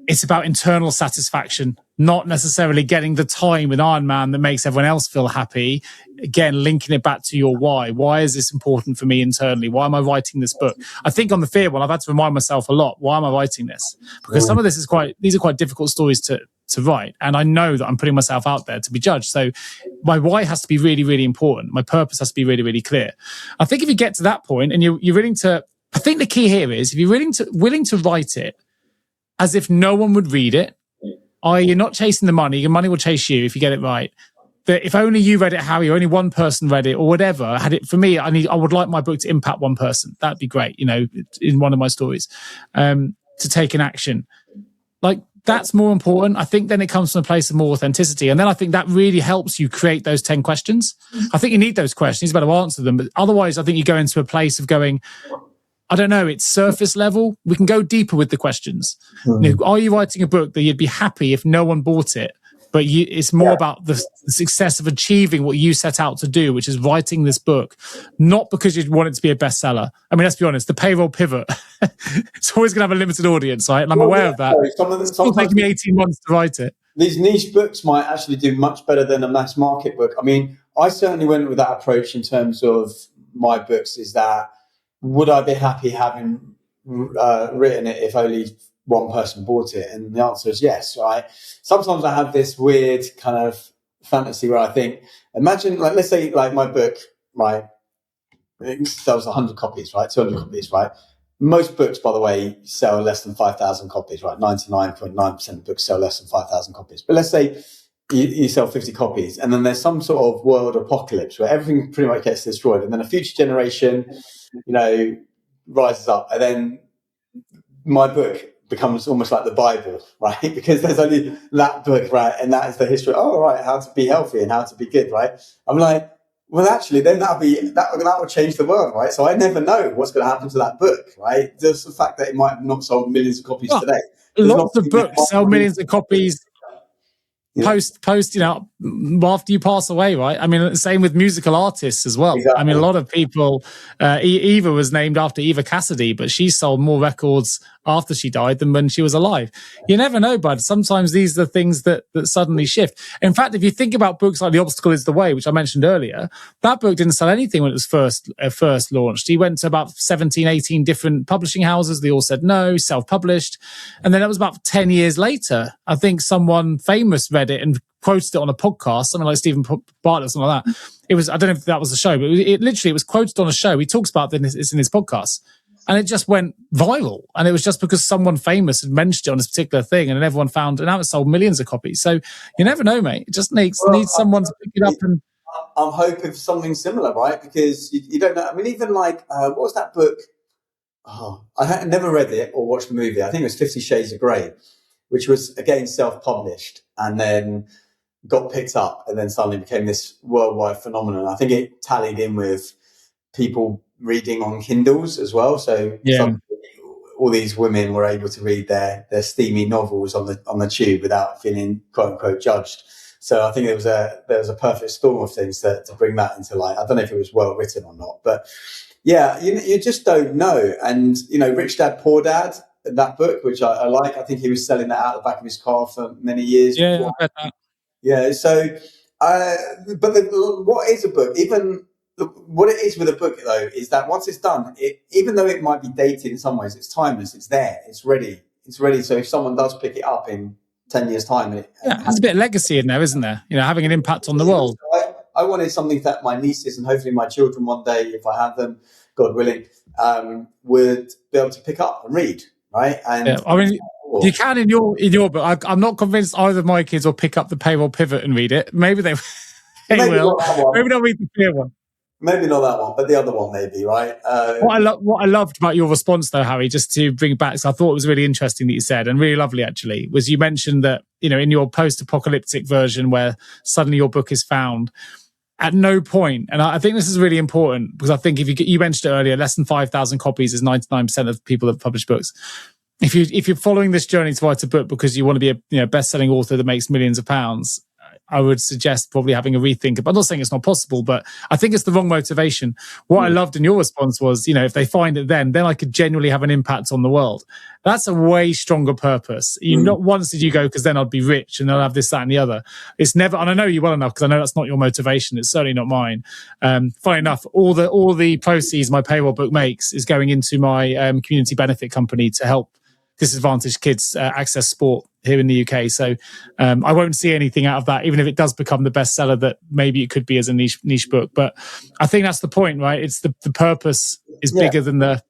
it's about internal satisfaction, not necessarily getting the time with Ironman that makes everyone else feel happy. Again, linking it back to your why. Why is this important for me internally? Why am I writing this book? I think on the fear one, I've had to remind myself a lot, why am I writing this? Because some of this these are quite difficult stories to write. And I know that I'm putting myself out there to be judged. So my why has to be really, really important. My purpose has to be really, really clear. I think if you get to that point and you're willing to, I think the key here is if you're willing to write it as if no one would read it, you're not chasing the money. Your money will chase you if you get it right. That if only you read it, Harry, or only one person read it, or whatever, had it for me, I would like my book to impact one person. That'd be great, in one of my stories, to take an action. Like, that's more important. I think then it comes from a place of more authenticity. And then I think that really helps you create those 10 questions. I think you need those questions. You better answer them. But otherwise, I think you go into a place of going, I don't know, it's surface level. We can go deeper with the questions. Are you writing a book that you'd be happy if no one bought it? But it's more about the success of achieving what you set out to do, which is writing this book, not because you want it to be a bestseller. I mean, let's be honest, the Payroll Pivot, it's always going to have a limited audience, right? And I'm aware of that. It's taking me 18 months to write it. These niche books might actually do much better than a mass market book. I mean, I certainly went with that approach in terms of my books, is that would I be happy having written it if only one person bought it? And the answer is yes, right? Sometimes I have this weird kind of fantasy where I think, imagine, like, let's say, like, my book, right, it sells 100 copies, right? 200 copies, right? Most books, by the way, sell less than 5,000 copies, right? 99.9% of books sell less than 5,000 copies. But let's say you sell 50 copies, and then there's some sort of world apocalypse where everything pretty much gets destroyed, and then a future generation, rises up, and then my book becomes almost like the Bible, right? Because there's only that book, right? And that is the history. Oh, right, how to be healthy and how to be good, right? I'm like, well, actually, then that will change the world, right? So I never know what's going to happen to that book, right? Just the fact that it might have not sold millions of copies today. Lots of books sell millions of copies. Post, after you pass away, right? I mean, same with musical artists as well. Exactly. I mean, a lot of people, Eva was named after Eva Cassidy, but she sold more records after she died than when she was alive. You never know, bud. Sometimes these are the things that suddenly shift. In fact, if you think about books like The Obstacle is the Way, which I mentioned earlier, that book didn't sell anything when it was first launched. He went to about 17, 18 different publishing houses. They all said no, self-published. And then it was about 10 years later, I think someone famous read it and quoted it on a podcast, something like Stephen Bartlett, something like that. It was, I don't know if that was the show, but it was quoted on a show. He talks about this in his podcast. And it just went viral. And it was just because someone famous had mentioned it on this particular thing, and then everyone found, and now it's sold millions of copies. So you never know, mate. It just needs someone to pick it up. And I'm hoping for something similar, right? Because you don't know. I mean, even like, what was that book? Oh, I had never read it or watched the movie. I think it was 50 Shades of Grey, which was, again, self-published and then got picked up and then suddenly became this worldwide phenomenon. I think it tallied in with people reading on Kindles as well. So all these women were able to read their steamy novels on the tube without feeling quote unquote judged. So I think there was a perfect storm of things to bring that into light. I don't know if it was well written or not, but yeah, you just don't know. And Rich Dad Poor Dad, that book, which I like. I think he was selling that out the back of his car for many years. Yeah, I bet that. Yeah. So, but what is a book? Even what it is with a book, though, is that once it's done, even though it might be dated in some ways, it's timeless. It's there. It's ready. It's ready. So if someone does pick it up in 10 years' time, there's a bit of legacy in there, isn't there? Having an impact on the world. I wanted something that my nieces and hopefully my children one day, if I have them, God willing, would be able to pick up and read. Right. And I mean, you can in your book. I'm not convinced either of my kids will pick up the Payroll Pivot and read it. Maybe they will. Maybe they'll read the fear one. Maybe not that one, but the other one maybe, right? What I loved about your response, though, Harry, just to bring it back, so I thought it was really interesting that you said, and really lovely actually, was you mentioned that in your post-apocalyptic version where suddenly your book is found, at no point, and I think this is really important because I think if you mentioned it earlier, less than 5,000 copies is 99% of people that publish books. If you're following this journey to write a book because you want to be a best-selling author that makes millions of pounds, I would suggest probably having a rethink. I'm not saying it's not possible, but I think it's the wrong motivation. What I loved in your response was, if they find it then I could genuinely have an impact on the world. That's a way stronger purpose. Not once did you go, because then I'd be rich and I'll have this, that, and the other. It's never, and I know you well enough because I know that's not your motivation. It's certainly not mine. Funny enough, all the proceeds my payroll book makes is going into my community benefit company to help disadvantaged kids access sport here in the UK. So I won't see anything out of that, even if it does become the bestseller that maybe it could be as a niche book. But I think that's the point, right? It's the purpose is bigger than the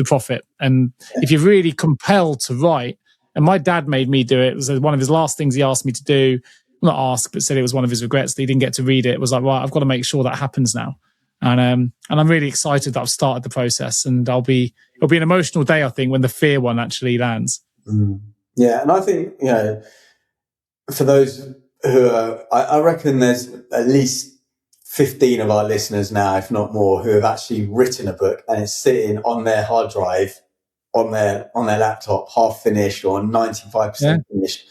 profit. And if you're really compelled to write, and my dad made me do it. It was one of his last things he asked me to do. Not ask, but said it was one of his regrets that he didn't get to read it. It was like, right, I've got to make sure that happens now. And I'm really excited that I've started the process, and it'll be an emotional day, I think, when the fear one actually lands. Yeah, and I think for those who I reckon there's at least 15 of our listeners now, if not more, who have actually written a book and it's sitting on their hard drive, on their laptop, half finished or 95% finished.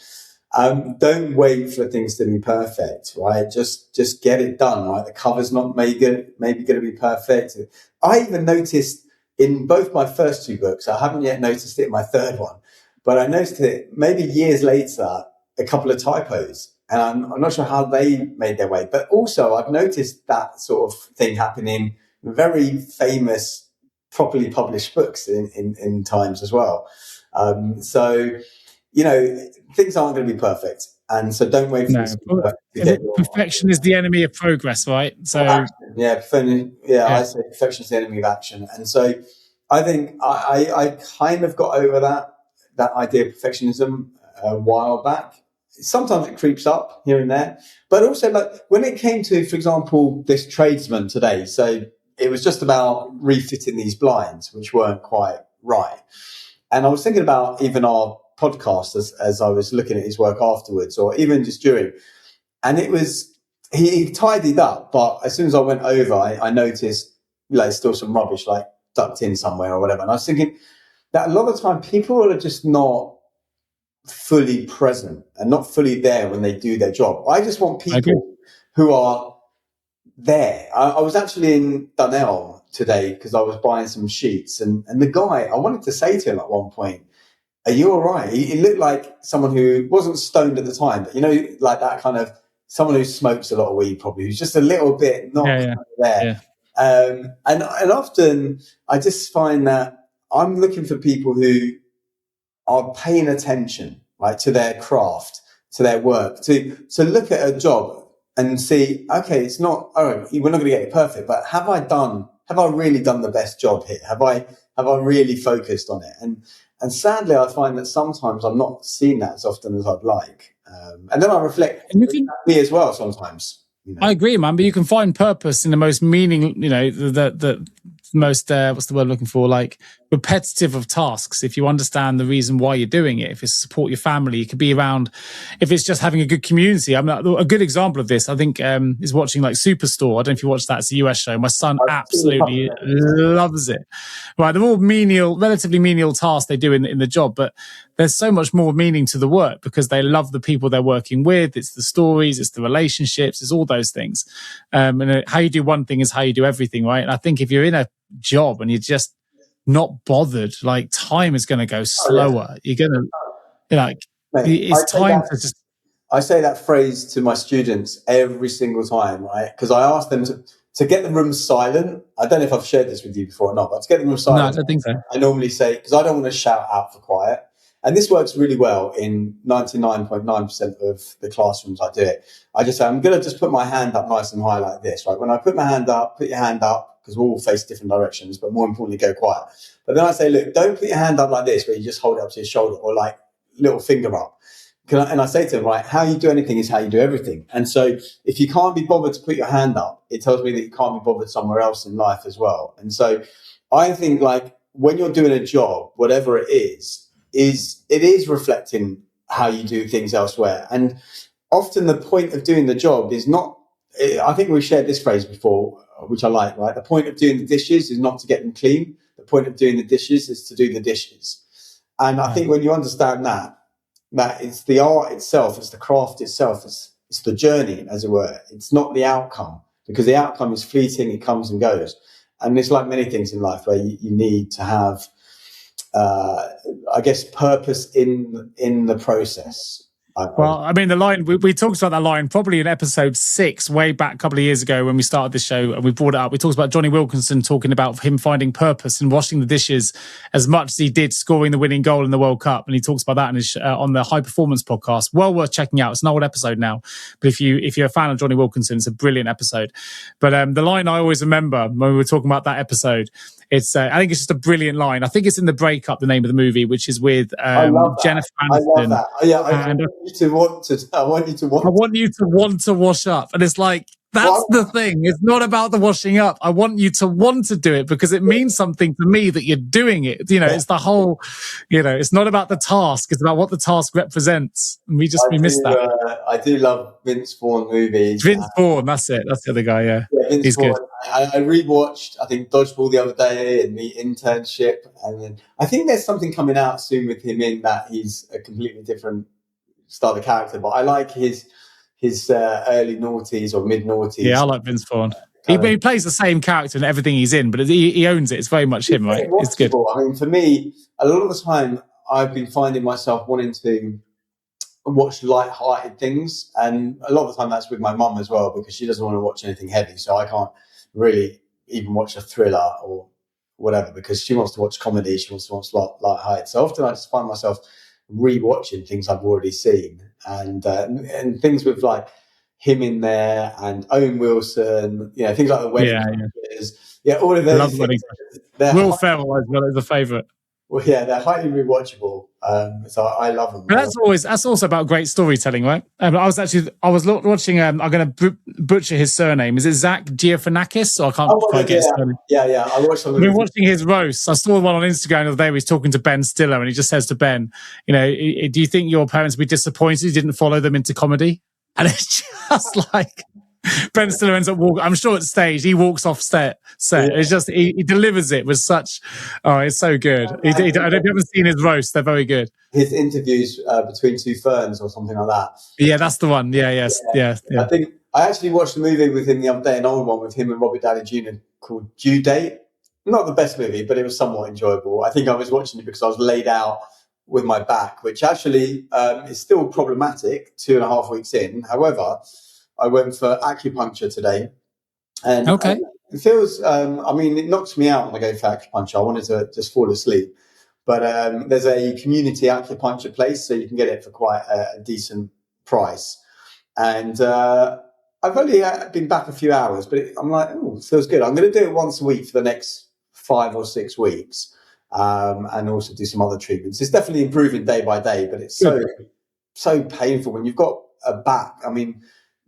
Don't wait for things to be perfect, right? Just get it done, right? The cover's not maybe going to be perfect. I even noticed in both my first two books, I haven't yet noticed it in my third one, but I noticed it maybe years later, a couple of typos, and I'm not sure how they made their way. But also I've noticed that sort of thing happening in very famous, properly published books in times as well. So things aren't going to be perfect. And so don't wait for perfection is the enemy of progress, right? So I say perfection is the enemy of action. And so I think I kind of got over that idea of perfectionism a while back. Sometimes it creeps up here and there, but also like when it came to, for example, this tradesman today. So it was just about refitting these blinds, which weren't quite right. And I was thinking about even our podcast as I was looking at his work afterwards, or even just during. And it was, he tidied up, but as soon as I went over, I noticed there's still some rubbish like tucked in somewhere or whatever. And I was thinking that a lot of the time people are just not fully present and not fully there when they do their job. I just want people who are there. I was actually in Dunelm today because I was buying some sheets, and the guy, I wanted to say to him at one point, are you all right? He looked like someone who wasn't stoned at the time, but, like that kind of someone who smokes a lot of weed, probably, who's just a little bit not Yeah, there. yeah. And often I just find that I'm looking for people who are paying attention, right, to their craft, to their work, to look at a job and see, okay, it's not, we're not going to get it perfect, but have I really done the best job here? Have I really focused on it? And sadly, I find that sometimes I'm not seeing that as often as I'd like. And then I reflect And you can, me as well sometimes. I agree, man, but you can find purpose in the most meaning, the most, what's the word I'm looking for? Like repetitive of tasks. If you understand the reason why you're doing it, if it's to support your family, it could be around, if it's just having a good community. I mean, a good example of this, I think, is watching like Superstore. I don't know if you watch that. It's a US show. My son absolutely loves it. Right. They're all relatively menial tasks they do in the job, but there's so much more meaning to the work because they love the people they're working with. It's the stories, it's the relationships, it's all those things. And how you do one thing is how you do everything, right? And I think if you're in a job and you're just not bothered, like time is going to go slower. You're going to, it's time to just. I say that phrase to my students every single time, right? Because I ask them to get the room silent. I don't know if I've shared this with you before or not, but to get the room silent. No, I don't think so. I normally say, because I don't want to shout out for quiet. And this works really well in 99.9% of the classrooms I do it. I just say, I'm going to just put my hand up nice and high like this, right? When I put my hand up, put your hand up, because we'll all face different directions, but more importantly, go quiet. But then I say, look, don't put your hand up like this, where you just hold it up to your shoulder, or like little finger up. And I say to them, right, how you do anything is how you do everything. And so if you can't be bothered to put your hand up, it tells me that you can't be bothered somewhere else in life as well. And so I think, like, when you're doing a job, whatever it is reflecting how you do things elsewhere. And often the point of doing the job is not, I think we've shared this phrase before, which I like, right? The point of doing the dishes is not to get them clean. The point of doing the dishes is to do the dishes. And I think when you understand that it's the art itself, it's the craft itself, it's the journey, as it were. It's not the outcome, because the outcome is fleeting, it comes and goes. And it's like many things in life where you need to have, I guess, purpose in the process. Well, I mean, the line, we talked about that line probably in episode 6, way back a couple of years ago when we started this show, and we brought it up. We talked about Johnny Wilkinson talking about him finding purpose in washing the dishes as much as he did scoring the winning goal in the World Cup. And he talks about that in his, on the High Performance podcast. Well worth checking out. It's an old episode now. But if you're a fan of Johnny Wilkinson, it's a brilliant episode. But the line I always remember when we were talking about that episode, it's I think it's just a brilliant line. I think it's in The Breakup, the name of the movie, which is with Jennifer Aniston. I love that. Yeah, I want you to want to wash up. And it's like, that's the thing. It's not about the washing up. I want you to want to do it because it means something to me that you're doing it. It's the whole, it's not about the task. It's about what the task represents. And we miss that. I do love Vince Vaughn movies. Vince Vaughn, that's it. That's the other guy, yeah. Vince He's Vaughn. good. I rewatched, I think, Dodgeball the other day and The Internship. And then I think there's something coming out soon with him in that he's a completely different style of character. But I like his early noughties or mid noughties. Yeah, I like Vince Vaughn. He plays the same character in everything he's in, but he owns it. It's very much him, right? It's good. I mean, for me, a lot of the time, I've been finding myself wanting to watch light-hearted things, and a lot of the time that's with my mum as well, because she doesn't want to watch anything heavy, so I can't really even watch a thriller or whatever, because she wants to watch comedy, she wants to watch light-hearted. So often I just find myself rewatching things I've already seen, and things with like him in there and Owen Wilson, things like The Wedding Crashers. Yeah, all of those. Love Wedding Crashers. Will Ferrell as well is a favourite. Well, yeah, they're highly rewatchable. So I love them. But that's also about great storytelling, right? I was watching. I'm going to butcher his surname. Is it Zach Galifianakis? Or I can't quite get his surname. Yeah. I watched some. I've been watching his roast. I saw one on Instagram the other day where he's talking to Ben Stiller, and he just says to Ben, do you think your parents would be disappointed you didn't follow them into comedy? And it's just like Ben Stiller ends up walking. I'm sure at stage he walks off set. Yeah. It's just he delivers it with such. Oh, it's so good. I don't know if you haven't seen his roast. They're very good. His interviews between two ferns or something like that. Yeah, that's the one. Yeah. I think I actually watched a movie with him the other day, an old one with him and Robert Downey Jr. called Due Date. Not the best movie, but it was somewhat enjoyable. I think I was watching it because I was laid out with my back, which actually is still problematic 2.5 weeks in. However, I went for acupuncture today, and Okay. it feels, it knocks me out when I go for acupuncture. I wanted to just fall asleep. But there's a community acupuncture place, so you can get it for quite a decent price. And I've only been back a few hours, but I'm like, oh, it feels good. I'm going to do it once a week for the next 5 or 6 weeks, and also do some other treatments. It's definitely improving day by day, but it's so painful when you've got a back. I mean,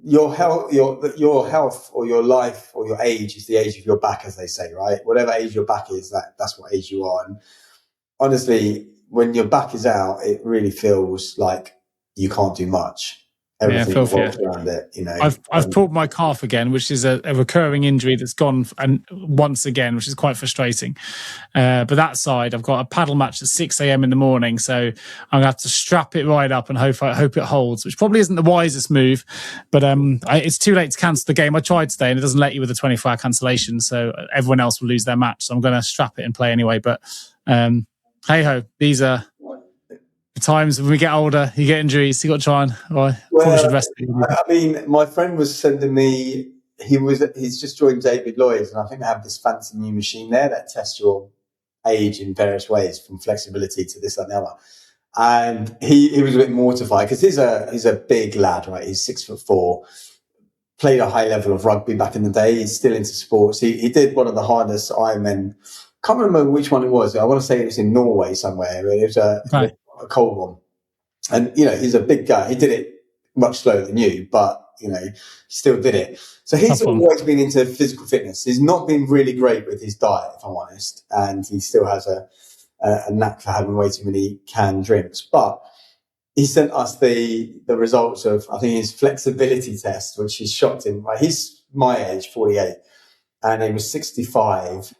your health or your life or your age is the age of your back, as they say, right? Whatever age your back is, that's what age you are. And honestly, when your back is out, it really feels like you can't do much. Everything revolves around it, you know. I've pulled my calf again, which is a recurring injury that's gone once again, which is quite frustrating. But that side, I've got a paddle match at 6 a.m. in the morning, so I'm gonna have to strap it right up and hope it holds, which probably isn't the wisest move. But it's too late to cancel the game. I tried today, and it doesn't let you with a 24-hour cancellation, so everyone else will lose their match. So I'm going to strap it and play anyway. But hey ho, these are the times when we get older, you get injuries, you got to try and probably should rest. I mean, my friend was sending me, he's just joined David Lloyd's, and I think they have this fancy new machine there that tests your age in various ways, from flexibility to this, that, and the other. And he was a bit mortified because he's a big lad, right? He's 6'4", played a high level of rugby back in the day. He's still into sports. He did one of the hardest Ironmen. Can't remember which one it was. I want to say it was in Norway somewhere. It was a cold one. And, you know, he's a big guy. He did it much slower than you, but, you know, he still did it. So he's always been into physical fitness. He's not been really great with his diet, if I'm honest. And he still has a knack for having way too many canned drinks. But he sent us the results of, I think, his flexibility test, which has shocked him. Right? He's my age, 48, and he was 65,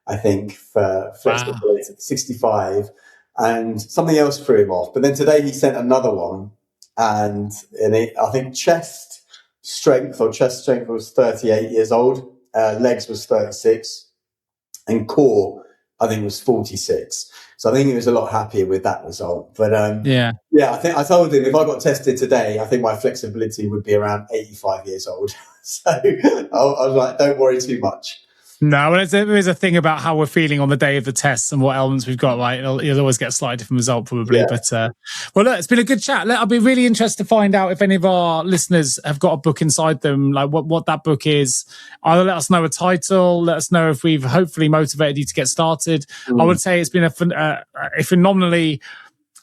I think, for flexibility. Wow. 65. And something else threw him off. But then today he sent another one, and I think chest strength was 38 years old, legs was 36, and core, I think, was 46. So I think he was a lot happier with that result. But I think I told him if I got tested today, I think my flexibility would be around 85 years old. So I was like, don't worry too much. No, well, there's a thing about how we're feeling on the day of the tests and what elements we've got, right? You'll always get a slightly different result, probably. Yeah. But, well, look, it's been a good chat. I'll be really interested to find out if any of our listeners have got a book inside them, like what that book is. Either let us know a title, let us know if we've hopefully motivated you to get started. I would say it's been a phenomenally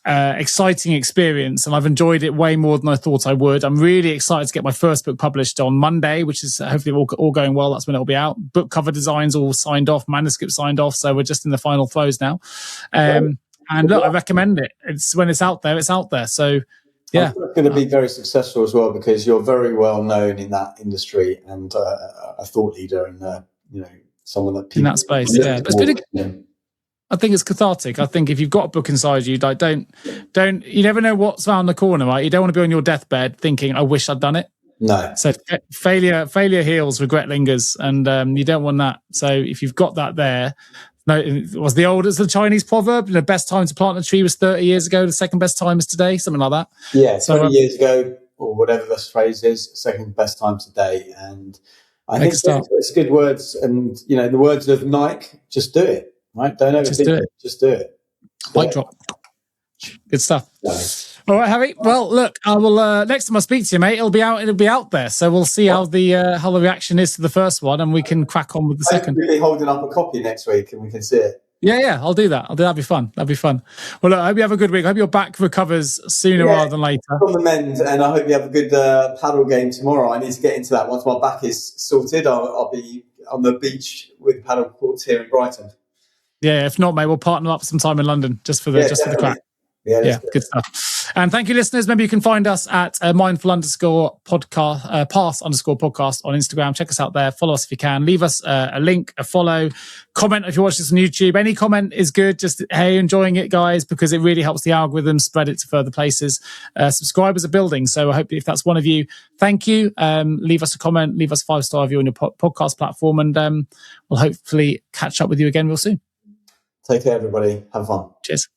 exciting experience, and I've enjoyed it way more than I thought I would. I'm really excited to get my first book published on Monday, which is hopefully all going well. That's when it'll be out. Book cover designs all signed off, manuscript signed off, so we're just in the final throes now. And look, I recommend it. It's when it's out there, it's out there. So yeah, it's going to be very successful as well, because you're very well known in that industry and a thought leader and someone that people in that space. Yeah, but it's been I think it's cathartic. I think if you've got a book inside you, like don't you never know what's around the corner, right? You don't want to be on your deathbed thinking, I wish I'd done it. No. So failure heals, regret lingers, and you don't want that. So if you've got that there, it's the Chinese proverb, the best time to plant a tree was 30 years ago, the second best time is today, something like that. Yeah, 20 years ago, or whatever this phrase is, second best time today. And I think it's good words, and the words of Nike, just do it. Right? Don't overthink it. Just do it. Mic drop. Good stuff. Nice. All right, Harry. Well, look, I will. Next time I speak to you, mate, it'll be out there. So we'll see how the reaction is to the first one, and we can crack on with the second. We'll be holding up a copy next week, and we can see it. Yeah, I'll do that. That'd be fun. Well, look, I hope you have a good week. I hope your back recovers sooner rather than later. On the mend, and I hope you have a good paddle game tomorrow. I need to get into that. Once my back is sorted, I'll be on the beach with paddle courts here in Brighton. Yeah, if not, mate, we'll partner up sometime in London just for the crack. Yeah, good stuff. And thank you, listeners. Maybe you can find us at mindful_podcast, pass_podcast on Instagram. Check us out there. Follow us if you can. Leave us a link, a follow, comment if you watch this on YouTube. Any comment is good. Just, hey, enjoying it, guys, because it really helps the algorithm spread it to further places. Subscribers are building. So I hope if that's one of you, thank you. Leave us a comment, leave us a 5-star review on your podcast platform, and we'll hopefully catch up with you again real soon. Take care, everybody. Have fun. Cheers.